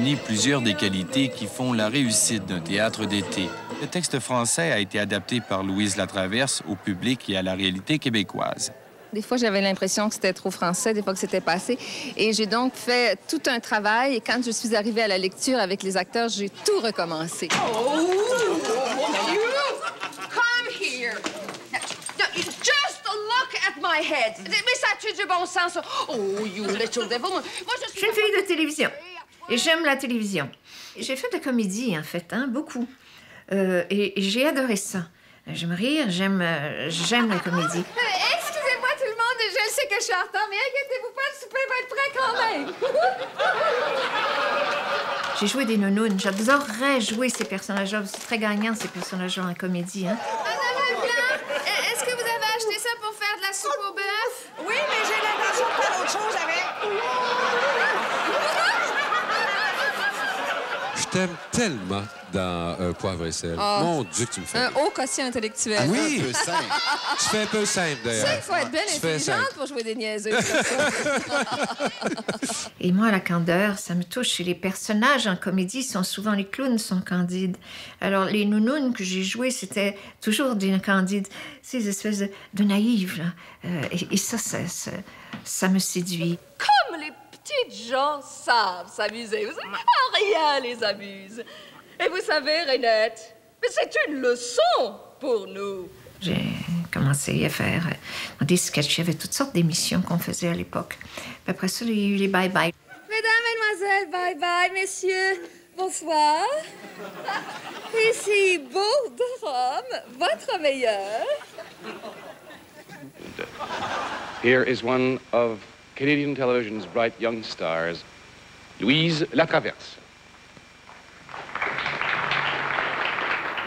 réunit plusieurs des qualités qui font la réussite d'un théâtre d'été. Le texte français a été adapté par Louise Latraverse au public et à la réalité québécoise. Des fois, j'avais l'impression que c'était trop français, des fois que c'était passé. Et j'ai donc fait tout un travail. Et quand je suis arrivée à la lecture avec les acteurs, j'ai tout recommencé. Oh, you come here. Just look at my head. Mais ça a-tu du bon sens? Oh, you little devil. Moi, je suis une fille de télévision. Et j'aime la télévision. J'ai fait de la comédie, en fait, hein, beaucoup. Et j'ai adoré ça. J'aime rire, j'aime la comédie. Excusez-moi tout le monde, je sais que je suis en retard, mais inquiétez-vous pas, le souper va être prêt quand même. J'ai joué des nounounes. J'adorerais jouer ces personnages-là. C'est très gagnant, ces personnages-là en comédie, hein. Madame Leblanc, est-ce que vous avez acheté ça pour faire de la soupe au bœuf? Oui, mais j'ai l'intention de faire autre chose avec. Je t'aime tellement dans Poivre et sel. Oh. Mon Dieu, que tu me fais. Un haut quotient intellectuel. Ah, oui! Un peu simple. Tu fais un peu simple, d'ailleurs. Il faut être bien intelligente pour jouer des niaiseux comme ça. Et moi, la candeur, ça me touche. Et les personnages en comédie sont souvent... Les clowns sont candides. Alors, les nounounes que j'ai jouées, c'était toujours des candides. Ces espèces de naïves, là. Et ça me séduit. Comme les petites gens savent s'amuser. Rien les amuse. Et vous savez, Renette, c'est une leçon pour nous. J'ai commencé à faire des sketchs. Il y avait toutes sortes d'émissions qu'on faisait à l'époque. Puis après ça, il y a eu les bye-bye. Mesdames, mesdemoiselles, bye-bye, messieurs. Bonsoir. Ici, beau drame, votre meilleur. Here is one of Canadian television's bright young stars, Louise Latraverse.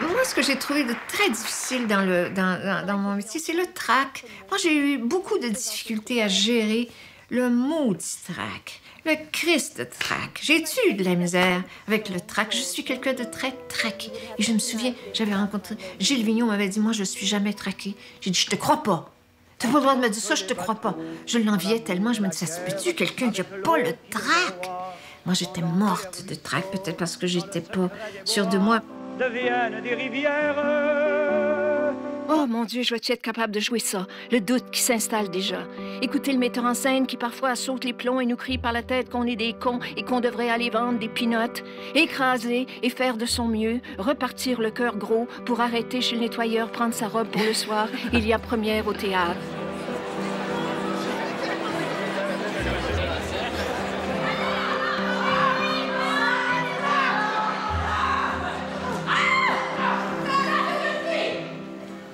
Moi, ce que j'ai trouvé de très difficile dans mon métier, c'est le trac. Moi, j'ai eu beaucoup de difficultés à gérer le maudit trac, le Christ de trac. J'ai eu de la misère avec le trac. Je suis quelqu'un de très traqué. Et je me souviens, j'avais rencontré... Gilles Vigneault m'avait dit, moi, je suis jamais traqué. J'ai dit, je te crois pas. T'as pas le droit de me dire ça, je te crois pas. Je l'enviais tellement, je me dis, ça se peut-tu, quelqu'un qui n'a pas le trac? Moi, j'étais morte de trac, peut-être parce que j'étais pas sûre de moi. Deviennent des rivières. Oh, mon Dieu, je vais-tu être capable de jouer ça? Le doute qui s'installe déjà. Écoutez le metteur en scène qui parfois saute les plombs et nous crie par la tête qu'on est des cons et qu'on devrait aller vendre des pinottes. Écraser et faire de son mieux, repartir le cœur gros pour arrêter chez le nettoyeur, prendre sa robe pour le soir. Il y a première au théâtre.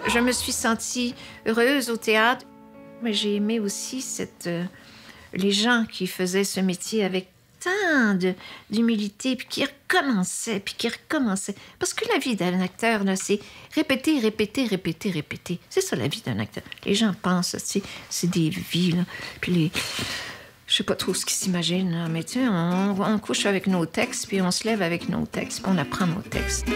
Je me suis sentie heureuse au théâtre, mais j'ai aimé aussi les gens qui faisaient ce métier avec tant d'humilité, puis qui recommençaient. Parce que la vie d'un acteur, là, c'est répéter. C'est ça, la vie d'un acteur. Les gens pensent, c'est des vies, là. Puis je sais pas trop ce qu'ils s'imaginent, là, mais tu sais, on couche avec nos textes, puis on se lève avec nos textes, puis on apprend nos textes.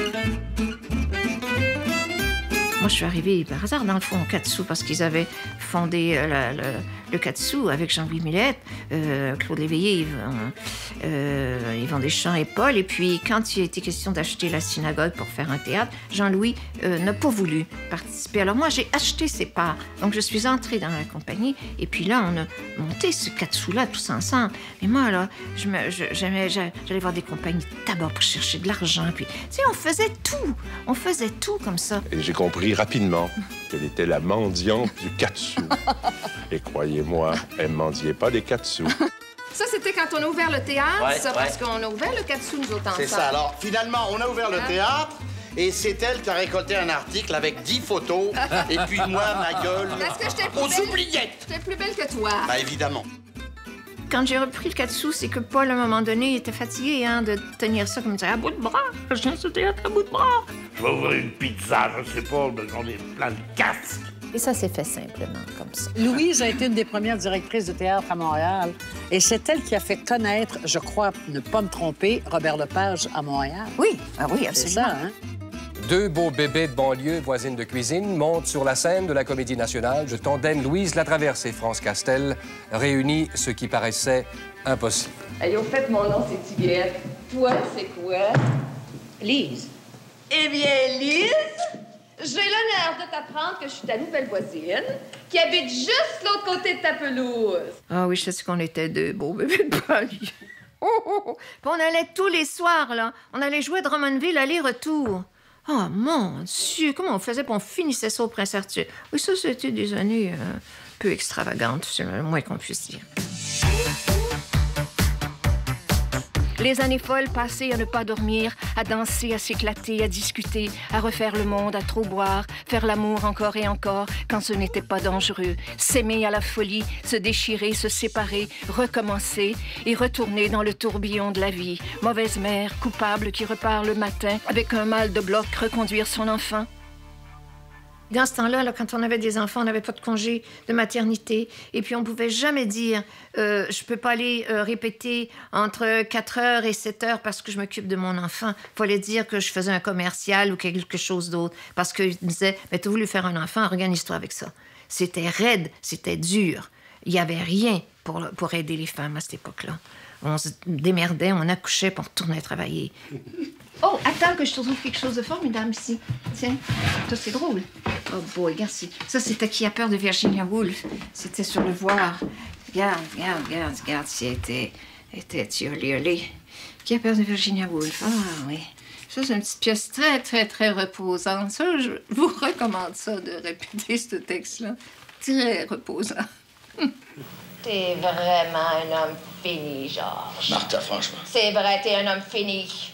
Moi, je suis arrivée par hasard, dans le fond, au Katsu, parce qu'ils avaient fondé le Katsu avec Jean-Louis Millette, Claude Léveillé, Yvon Deschamps et Paul. Et puis, quand il a été question d'acheter la synagogue pour faire un théâtre, Jean-Louis n'a pas voulu participer. Alors moi, j'ai acheté ses parts. Donc, je suis entrée dans la compagnie. Et puis là, on a monté ce Katsu-là tous ensemble. Et moi, là, j'allais voir des compagnies de tabac pour chercher de l'argent. Puis, tu sais, on faisait tout comme ça. Et j'ai compris rapidement qu'elle était la mendiante du Katsu. Et croyez-moi, elle ne mendiait pas des Katsu. Ça, c'était quand on a ouvert le théâtre, parce qu'on a ouvert le Katsu, nous autres, ensemble. C'est ça. Alors, finalement, on a ouvert le théâtre, et c'est elle qui a récolté un article avec 10 photos, et puis moi, ma gueule, aux oubliettes. J'étais plus belle que toi. Bah, évidemment. Quand j'ai repris le Katsu, c'est que Paul, à un moment donné, était fatigué de tenir ça comme ça, à bout de bras. Je tiens ce théâtre à bout de bras. Je vais ouvrir une pizza, je sais pas, j'en ai plein de casques. Et ça s'est fait simplement, comme ça. Louise a été une des premières directrices de théâtre à Montréal. Et c'est elle qui a fait connaître, je crois, ne pas me tromper, Robert Lepage à Montréal. Oui, absolument. C'est ça, hein? Deux beaux bébés de banlieue, voisines de cuisine, montent sur la scène de la Comédie nationale. Je t'ordonne Louise Latraverse et France Castel réunit ce qui paraissait impossible. Hey, au fait, mon nom, c'est Tiguette. Toi, c'est quoi? Lise. Eh bien, Lise, j'ai l'honneur de t'apprendre que je suis ta nouvelle voisine qui habite juste l'autre côté de ta pelouse. Ah oui, je sais qu'on était deux beaux bébés de banlieue. Puis on allait tous les soirs, là. On allait jouer Drummondville aller-retour. Oh, mon Dieu, comment on faisait pour on finissait ça au Prince-Arthur? Oui, ça, c'était des années un peu extravagantes, c'est le moins qu'on puisse dire. Les années folles passées à ne pas dormir, à danser, à s'éclater, à discuter, à refaire le monde, à trop boire, faire l'amour encore et encore quand ce n'était pas dangereux, s'aimer à la folie, se déchirer, se séparer, recommencer et retourner dans le tourbillon de la vie. Mauvaise mère, coupable qui repart le matin avec un mal de bloc, reconduire son enfant. Dans ce temps-là, là, quand on avait des enfants, on n'avait pas de congé de maternité. Et puis, on ne pouvait jamais dire je ne peux pas aller répéter entre 4 heures et 7 heures parce que je m'occupe de mon enfant. Il fallait dire que je faisais un commercial ou quelque chose d'autre. Parce qu'ils disaient tu as voulu faire un enfant, organise-toi avec ça. C'était raide, c'était dur. Il n'y avait rien pour aider les femmes à cette époque-là. On se démerdait, on accouchait, puis on retournait travailler. Oh, attends que je te trouve quelque chose de formidable ici. Tiens, ça, c'est drôle. Oh boy, regarde, ça, c'était Qui a peur de Virginia Woolf. C'était sur le voir. Regarde, si elle était tiolée. Qui a peur de Virginia Woolf. Ah, oui. Ça, c'est une petite pièce très, très, très reposante. Ça, je vous recommande ça, de répéter ce texte-là. Très reposant. T'es vraiment un homme fini, Georges. Martha, franchement. C'est vrai, t'es un homme fini.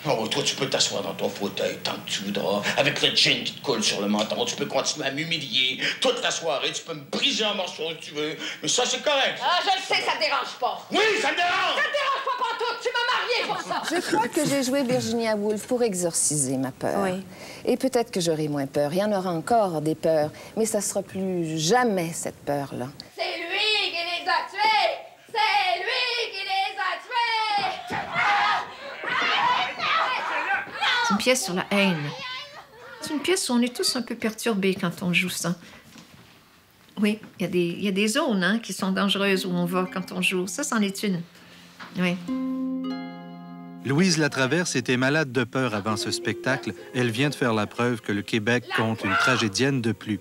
Oh, toi, tu peux t'asseoir dans ton fauteuil tant que tu voudras, avec le gin qui te coule sur le menton. Tu peux continuer à m'humilier toute la soirée. Tu peux me briser en morceaux si tu veux. Mais ça, c'est correct. Ah, je le sais, ça te dérange pas. Oui, ça me dérange! Ça te dérange pas pantoute. Tu m'as mariée pour ça. Je crois que j'ai joué Virginia Woolf pour exorciser ma peur. Oui. Et peut-être que j'aurai moins peur. Il y en aura encore des peurs, mais ça sera plus jamais cette peur-là. C'est lui qui les a tués! C'est lui qui les a tués! C'est une pièce sur la haine. C'est une pièce où on est tous un peu perturbés quand on joue ça. Oui, il y a des zones qui sont dangereuses où on va quand on joue. Ça, c'en est une. Oui. Louise Latraverse était malade de peur avant ce spectacle. Elle vient de faire la preuve que le Québec compte une tragédienne de plus.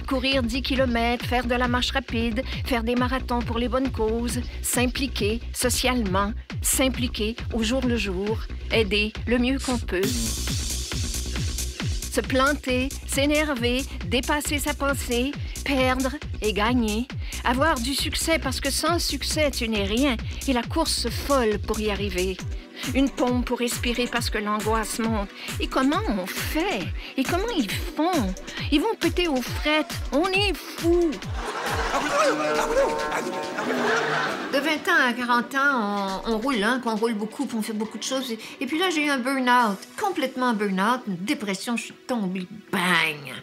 Courir 10 km, faire de la marche rapide, faire des marathons pour les bonnes causes, s'impliquer socialement, s'impliquer au jour le jour, aider le mieux qu'on peut. Se planter, s'énerver, dépasser sa pensée, perdre et gagner. Avoir du succès parce que sans succès, tu n'es rien et la course folle pour y arriver. Une pompe pour respirer parce que l'angoisse monte. Et comment on fait? Et comment ils font? Ils vont péter aux frettes. On est fous. De 20 ans à 40 ans, on roule, qu'on roule beaucoup, puis on fait beaucoup de choses. Et puis là, j'ai eu un burn-out, complètement burn-out, une dépression, je suis tombée, bang!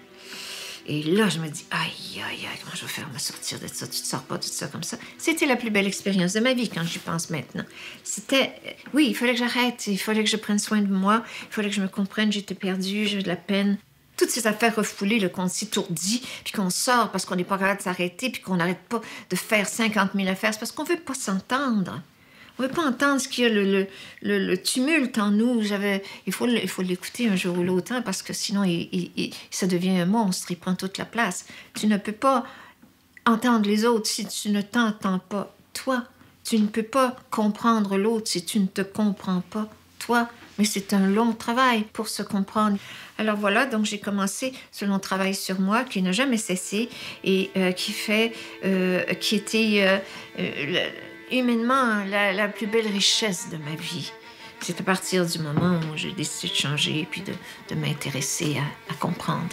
Et là, je me dis, aïe, comment je vais faire me sortir de ça? Tu te sors pas de ça comme ça. C'était la plus belle expérience de ma vie quand j'y pense maintenant. Oui, il fallait que j'arrête, il fallait que je prenne soin de moi, il fallait que je me comprenne, j'étais perdue, j'avais de la peine. Toutes ces affaires refoulées, qu'on s'étourdit, puis qu'on sort parce qu'on n'est pas capable de s'arrêter, puis qu'on n'arrête pas de faire 50 000 affaires, c'est parce qu'on veut pas s'entendre. On ne veut pas entendre ce qu'il y a, le tumulte en nous. Il faut l'écouter un jour ou l'autre, parce que sinon, ça devient un monstre, il prend toute la place. Tu ne peux pas entendre les autres si tu ne t'entends pas, toi. Tu ne peux pas comprendre l'autre si tu ne te comprends pas, toi. Mais c'est un long travail pour se comprendre. Alors voilà, donc j'ai commencé ce long travail sur moi qui n'a jamais cessé et qui était humainement la plus belle richesse de ma vie. C'est à partir du moment où j'ai décidé de changer et puis de m'intéresser à comprendre.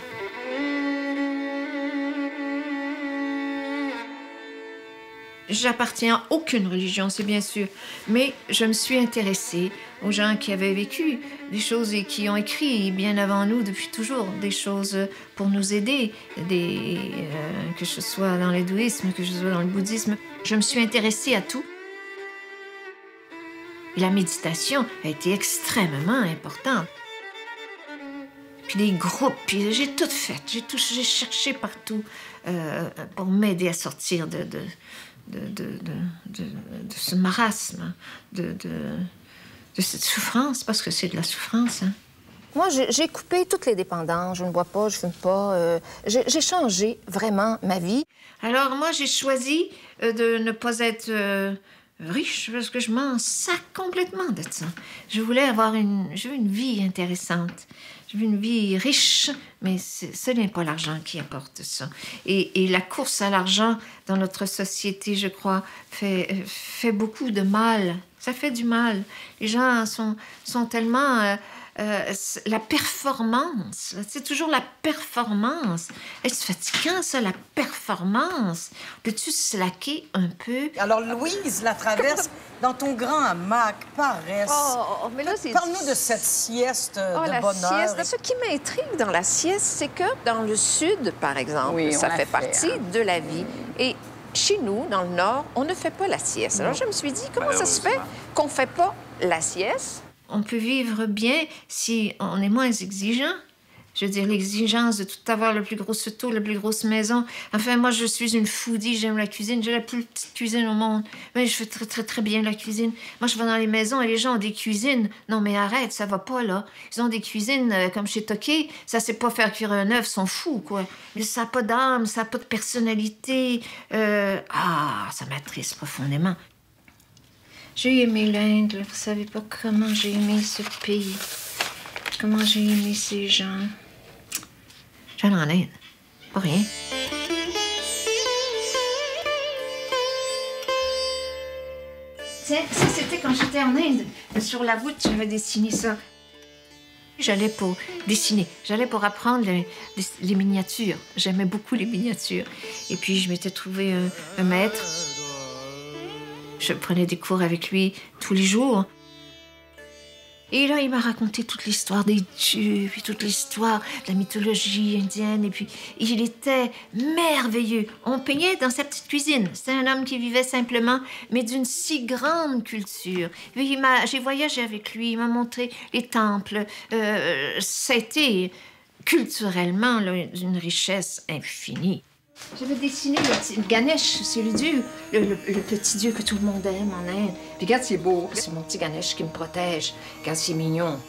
J'appartiens à aucune religion, c'est bien sûr, mais je me suis intéressée aux gens qui avaient vécu des choses et qui ont écrit bien avant nous, depuis toujours, des choses pour nous aider, que ce soit dans l'hindouisme, que ce soit dans le bouddhisme. Je me suis intéressée à tout. Et la méditation a été extrêmement importante. puis des groupes, puis j'ai tout fait. J'ai cherché partout pour m'aider à sortir de ce marasme, de cette souffrance, parce que c'est de la souffrance, hein. Moi, j'ai coupé toutes les dépendances. Je ne bois pas, je fume pas. J'ai changé vraiment ma vie. Alors, moi, j'ai choisi de ne pas être riche parce que je m'en sac complètement de ça. Je veux une vie intéressante. Je veux une vie riche, mais ce n'est pas l'argent qui apporte ça. Et la course à l'argent dans notre société, je crois, fait beaucoup de mal. Ça fait du mal. Les gens sont tellement... la performance, c'est toujours la performance. C'est fatigant, ça, la performance. Peux-tu slacker un peu? Alors, Louise Latraverse, dans ton grand hamac, paresse. Mais là, c'est... Parle-nous de cette sieste de la bonheur. Sieste. Ce qui m'intrigue dans la sieste, c'est que dans le sud, par exemple, oui, ça fait partie de la vie. Et chez nous, dans le Nord, on ne fait pas la sieste. Alors, je me suis dit, comment ça se fait qu'on ne fait pas la sieste? On peut vivre bien si on est moins exigeant. Je veux dire, l'exigence de tout avoir, le plus gros auto, la plus grosse maison. Enfin, moi, je suis une foodie, j'aime la cuisine. J'ai la plus petite cuisine au monde. Mais je fais très, très, très bien la cuisine. Moi, je vais dans les maisons et les gens ont des cuisines. Non, mais arrête, ça va pas, là. Ils ont des cuisines comme chez Toqué. Ça sait pas faire cuire un œuf, ils sont fous, quoi. Mais ça n'a pas d'âme, ça n'a pas de personnalité. Ça m'attriste profondément. J'ai aimé l'Inde, vous savez pas comment j'ai aimé ce pays, comment j'ai aimé ces gens. J'allais en Inde, pas rien. Tiens, ça c'était quand j'étais en Inde. Sur la voûte, j'avais dessiné ça. J'allais pour dessiner, j'allais pour apprendre les miniatures. J'aimais beaucoup les miniatures. Et puis je m'étais trouvé un maître. Je prenais des cours avec lui tous les jours. Et là, il m'a raconté toute l'histoire des dieux, puis toute l'histoire de la mythologie indienne. Et puis, il était merveilleux. On peignait dans sa petite cuisine. C'était un homme qui vivait simplement, mais d'une si grande culture. J'ai voyagé avec lui, il m'a montré les temples. Ça a été culturellement d'une richesse infinie. J'avais dessiné le Ganesh, c'est le dieu, le petit dieu que tout le monde aime en Inde. Puis regarde, c'est beau. C'est mon petit Ganesh qui me protège. Regarde, c'est mignon.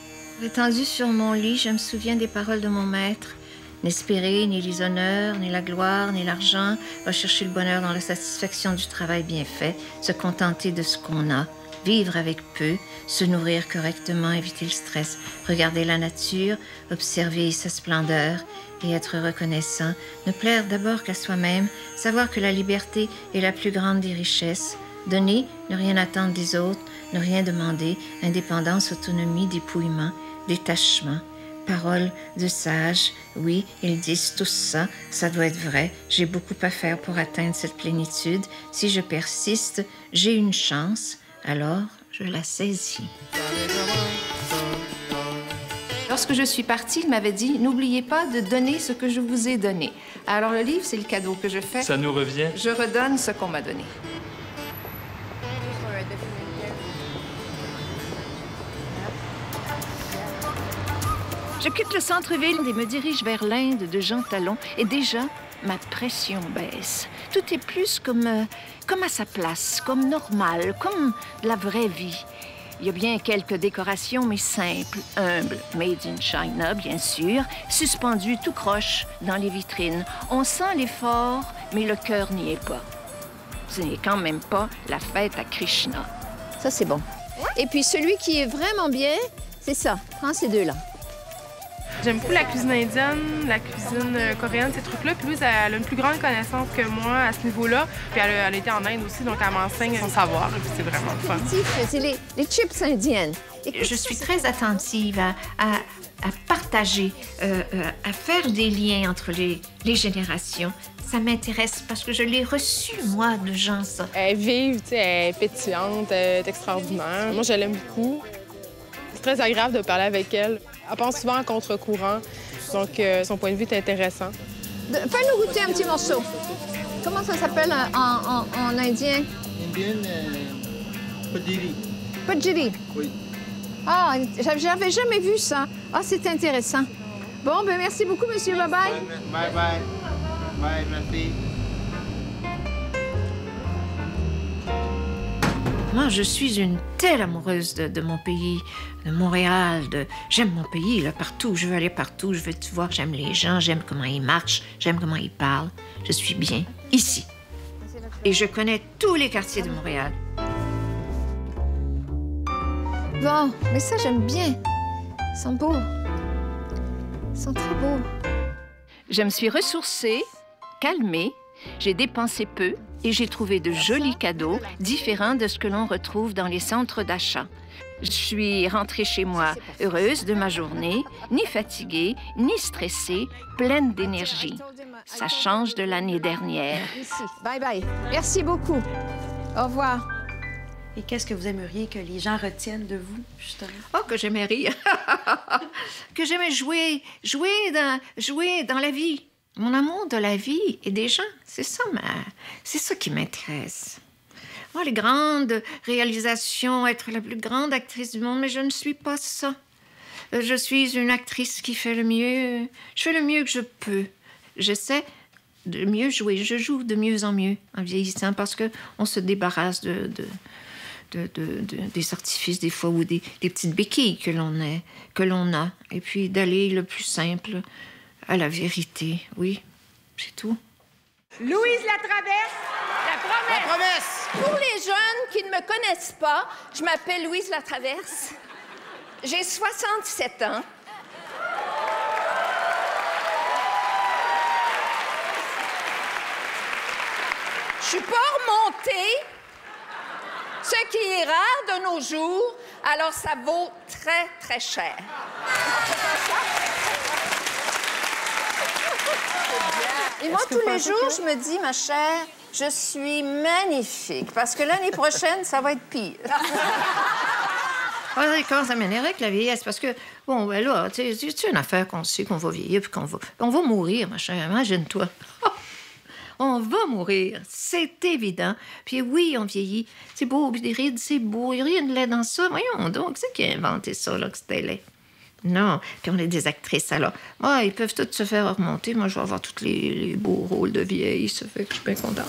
Étendu sur mon lit, je me souviens des paroles de mon maître. N'espérer ni les honneurs, ni la gloire, ni l'argent. Rechercher le bonheur dans la satisfaction du travail bien fait. Se contenter de ce qu'on a. Vivre avec peu. Se nourrir correctement, éviter le stress. Regarder la nature, observer sa splendeur. Et être reconnaissant, ne plaire d'abord qu'à soi-même, savoir que la liberté est la plus grande des richesses, donner, ne rien attendre des autres, ne rien demander, indépendance, autonomie, dépouillement, détachement. Paroles de sages, oui, ils disent tous ça, ça doit être vrai, j'ai beaucoup à faire pour atteindre cette plénitude. Si je persiste, j'ai une chance, alors je la saisis. Lorsque je suis partie, il m'avait dit « N'oubliez pas de donner ce que je vous ai donné. » Alors, le livre, c'est le cadeau que je fais. Ça nous revient. Je redonne ce qu'on m'a donné. Je quitte le centre-ville et me dirige vers l'Inde de Jean Talon. Et déjà, ma pression baisse. Tout est plus comme à sa place, comme normal, comme de la vraie vie. Il y a bien quelques décorations, mais simples, humbles, made in China, bien sûr, suspendues tout croche dans les vitrines. On sent l'effort, mais le cœur n'y est pas. Ce n'est quand même pas la fête à Krishna. Ça, c'est bon. Et puis, celui qui est vraiment bien, c'est ça. Prends ces deux-là. J'aime beaucoup la cuisine indienne, la cuisine coréenne, ces trucs-là. Puis Louise, elle a une plus grande connaissance que moi à ce niveau-là. Puis elle a été en Inde aussi, donc elle m'enseigne son savoir. Et puis c'est vraiment fun. C'est les chips indiennes. Je suis très attentive à partager, à faire des liens entre les générations. Ça m'intéresse parce que je l'ai reçu, moi, de gens, ça. Elle est vive, elle est pétillante, elle est extraordinaire. Moi, je l'aime beaucoup. C'est très agréable de parler avec elle. Elle pense souvent en contre-courant, donc son point de vue est intéressant. Fais-nous goûter un petit morceau. Comment ça s'appelle en indien? Indien, Pajiri. Pajiri? Oui. Ah, j'avais jamais vu ça. Ah, c'est intéressant. Bon, ben merci beaucoup, monsieur. Bye-bye. Bye-bye. Bye, merci. Moi, je suis une telle amoureuse de mon pays, de Montréal. J'aime mon pays, là, partout. Je veux aller partout. Je veux, tu vois, j'aime les gens, j'aime comment ils marchent, j'aime comment ils parlent. Je suis bien ici. Et je connais tous les quartiers de Montréal. Bon, mais ça, j'aime bien. Ils sont beaux. Ils sont très beaux. Je me suis ressourcée, calmée, j'ai dépensé peu et j'ai trouvé de jolis cadeaux différents de ce que l'on retrouve dans les centres d'achat. Je suis rentrée chez moi heureuse de ma journée, ni fatiguée, ni stressée, pleine d'énergie. Ça change de l'année dernière. Ici. Bye-bye. Merci beaucoup. Au revoir. Et qu'est-ce que vous aimeriez que les gens retiennent de vous, justement? Oh, que j'aimais rire. Que j'aimais jouer dans la vie. Mon amour de la vie et des gens, c'est ça qui m'intéresse. Moi, les grandes réalisations, être la plus grande actrice du monde, mais je ne suis pas ça. Je suis une actrice qui fait le mieux. Je fais le mieux que je peux. J'essaie de mieux jouer. Je joue de mieux en vieillissant parce qu'on se débarrasse des artifices des fois ou des petites béquilles que l'on a. Et puis d'aller le plus simple à la vérité. Oui, c'est tout. Louise Latraverse, la promesse. Pour les jeunes qui ne me connaissent pas, je m'appelle Louise Latraverse. J'ai 67 ans. Je suis pas remontée, ce qui est rare de nos jours, alors ça vaut très, très cher. Et moi, tous les jours, je me dis, ma chère, je suis magnifique, parce que l'année prochaine, ça va être pire. Quand ça m'énerve avec la vieillesse, parce que, bon, ben là, c'est une affaire qu'on sait qu'on va vieillir, puis on va mourir, ma chère, imagine-toi. On va mourir, c'est évident. Puis oui, on vieillit. C'est beau, puis des rides, c'est beau. Il n'y a rien de laid dans ça. Voyons donc, c'est qui a inventé ça, là, que c'était laid? Non, puis on est des actrices, alors. Moi, ils peuvent tous se faire remonter. Moi, je vais avoir tous les beaux rôles de vieille. Ça fait que je suis bien contente.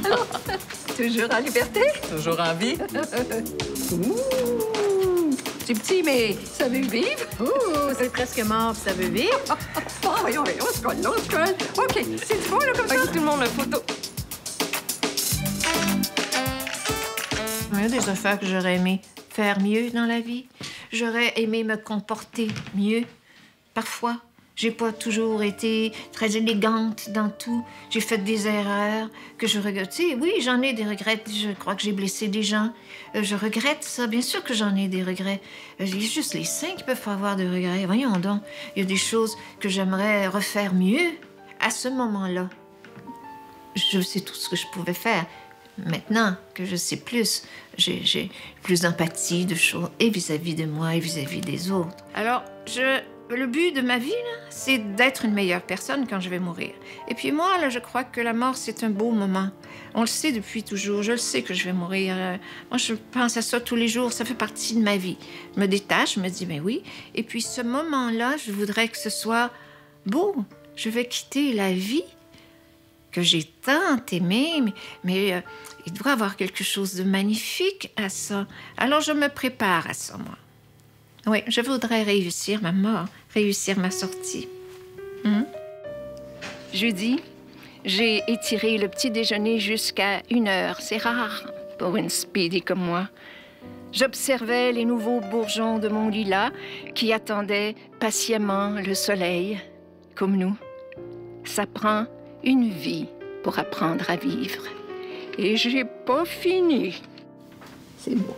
Alors, toujours en liberté? Toujours en vie. C'est petit, mais ça veut vivre. C'est presque mort, puis ça veut vivre. Voyons, on se colle, on se colle. OK, c'est bon, là, comme ça? Tout le monde a photo. Il y a des affaires que j'aurais aimé faire mieux dans la vie. J'aurais aimé me comporter mieux. Parfois, j'ai pas toujours été très élégante dans tout. J'ai fait des erreurs que je regrette. Tu sais, oui, j'en ai des regrets. Je crois que j'ai blessé des gens. Je regrette ça. Bien sûr que j'en ai des regrets. Il y a juste les saints qui peuvent avoir de regrets. Voyons donc. Il y a des choses que j'aimerais refaire mieux à ce moment-là. Je sais tout ce que je pouvais faire. Maintenant que je sais plus, j'ai plus d'empathie de choses et vis-à-vis de moi et vis-à-vis des autres. Alors, le but de ma vie, c'est d'être une meilleure personne quand je vais mourir. Et puis moi, là, je crois que la mort, c'est un beau moment. On le sait depuis toujours. Je le sais que je vais mourir. Moi, je pense à ça tous les jours. Ça fait partie de ma vie. Je me détache, je me dis, ben oui. Et puis ce moment-là, je voudrais que ce soit beau. Je vais quitter la vie que j'ai tant aimée, mais il doit y avoir quelque chose de magnifique à ça. Alors, je me prépare à ça, moi. Oui, je voudrais réussir ma mort, réussir ma sortie. Jeudi, j'ai étiré le petit déjeuner jusqu'à 1h. C'est rare pour une speedy comme moi. J'observais les nouveaux bourgeons de mon lilas qui attendaient patiemment le soleil, comme nous. Ça prend une vie pour apprendre à vivre. Et j'ai pas fini. C'est beau.